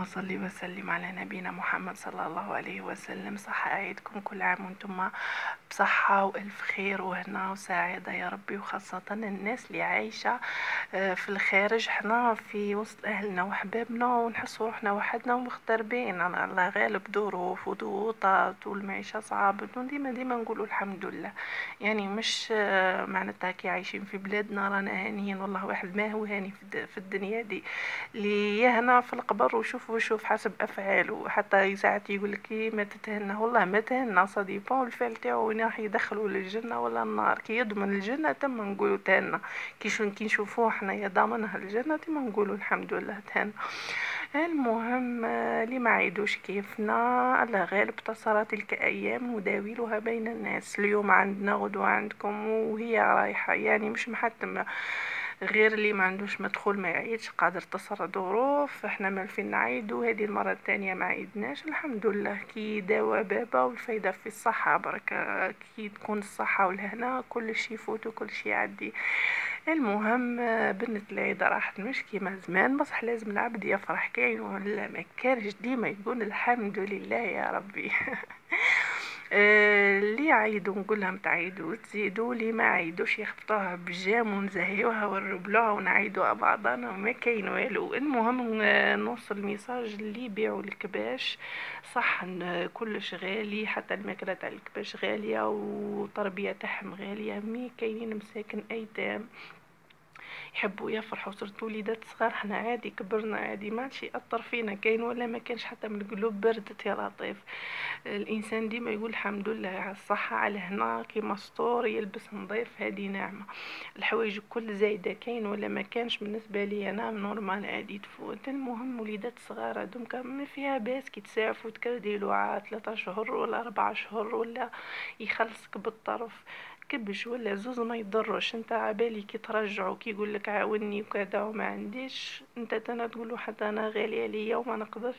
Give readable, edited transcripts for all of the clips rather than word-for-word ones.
اللهم صل وسلم على نبينا محمد صلى الله عليه وسلم. صح أعيدكم كل عام وانتم بصحة وألف خير وهنا وسعادة يا ربي، وخاصة الناس اللي عايشة في الخارج. حنا في وسط أهلنا وحبابنا ونحس روحنا وحدنا ومغتربين. أنا الله غالب، ظروف وضغوطات والمعيشة صعبة، ديما نقولوا الحمد لله. يعني مش معناتها كي عايشين في بلادنا رانا هانيين، والله واحد ما هو هاني في الدنيا دي. اللي يهنا في القبر وشوف حسب افعاله. حتى ساعات يقول لك ما تتهنى، والله ما تهنى، صديقه الفعل تاعو وين راح يدخلوا للجنه ولا النار. كي يضمن الجنه تم نقولوا تهنى، كي نشوفوه حنايا ضامنها الجنه تم نقولوا الحمد لله تهنى. المهم اللي ما عيدوش كيفنا الله غالب، تصرى تلك ايام نداولها بين الناس. اليوم عندنا غدوة عندكم وهي رايحة، يعني مش محتمة. غير اللي ما عندوش مدخول ما يعيدش، قادر تصرى ظروف. احنا مالفين نعيدو، هذه المرة الثانية ما عيدناش الحمد لله. كي داوى بابا والفايدة في الصحة بركة. كي تكون الصحة والهنا كل شي يفوت وكل شي يعدي. المهم بنت العيد راحت مش كيما زمان، بصح لازم العبد يفرح كاين ولا ما كانش، ديما يقول الحمد لله يا ربي. اللي يعيدوا نقول لهم تعيدوا تزيدوا، اللي ما عيدوش يخبطوها بالجام ونزهيوها ونربلوها ونعيدوا بعضنا وما كاين والو. المهم نوصل الميساج اللي يبيعوا الكباش. صح ان كلش غالي، حتى الماكله تاع الكباش غاليه والتربيه تاعهم غاليه، مي كاينين مساكن ايتام يحبوا يفرحوا، صرت وليدات صغار. حنا عادي كبرنا عادي، ما عادش يأثر فينا كاين ولا ما كانش، حتى من القلوب بردت يا لطيف. الانسان ديما يقول الحمد لله على الصحه، على هنا كيما سطور يلبس نظيف، هذه نعمه. الحوايج كل زايده كاين ولا ما كانش، بالنسبه لي انا نورمال عادي تفوت. المهم وليدات صغار هذوك ما فيها باس كي تسافوا تكرديلو عاد 3 شهور ولا 4 شهور ولا يخلصك بالطرف. كبش ولا زوز ما يضرش. انت عبالي كي ترجعوا كي يقول لك عاوني وكذا وما عنديش، انت تنا تقولوا حتى انا غاليه عليا وما نقدرش.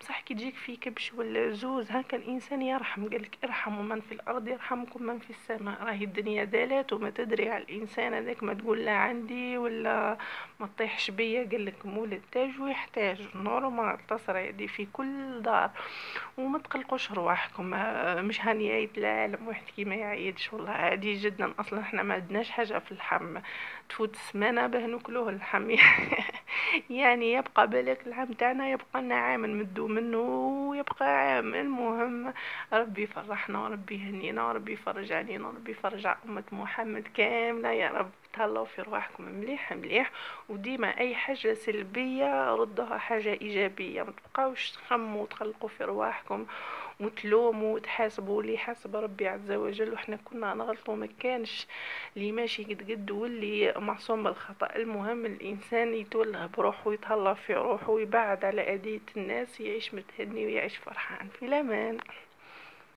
بصح كي تجيك في كبش ولا زوز هكا الانسان يرحم. قالك ارحموا من في الارض يرحمكم من في السماء. راهي الدنيا دالات وما تدري على الانسان هذاك، ما تقول لا عندي ولا ما تطيحش بيا. قالك مول التاج ويحتاج نورمال، تصرى دي في كل دار. وما تقلقوش رواحكم، مش هاني عيد العالم واحد كي ما يعيدش، والله عادي جدا. اصلا احنا ما عندناش حاجه في اللحم، تفوت سمانه باه ناكلوه اللحم. يعني يبقى بالك العام تاعنا يبقى لنا عام نمدو منه ويبقى عام. المهم ربي يفرحنا وربي يهنينا وربي يفرج علينا وربي يفرج على امه محمد كامله يا رب. تهلاو في رواحكم مليح مليح، وديما اي حاجه سلبيه ردوها حاجه ايجابيه. ما تبقاوش تخموا وتقلقوا في رواحكم وتلوموا وتحاسبوا. اللي حاسب ربي عز وجل، وحنا كنا نغلطوا، ما كانش اللي ماشي قد واللي معصوم بالخطأ. المهم الانسان يتوله بروحه ويتهلا في روحه ويبعد على اذية الناس، يعيش متهني ويعيش فرحان في الامان.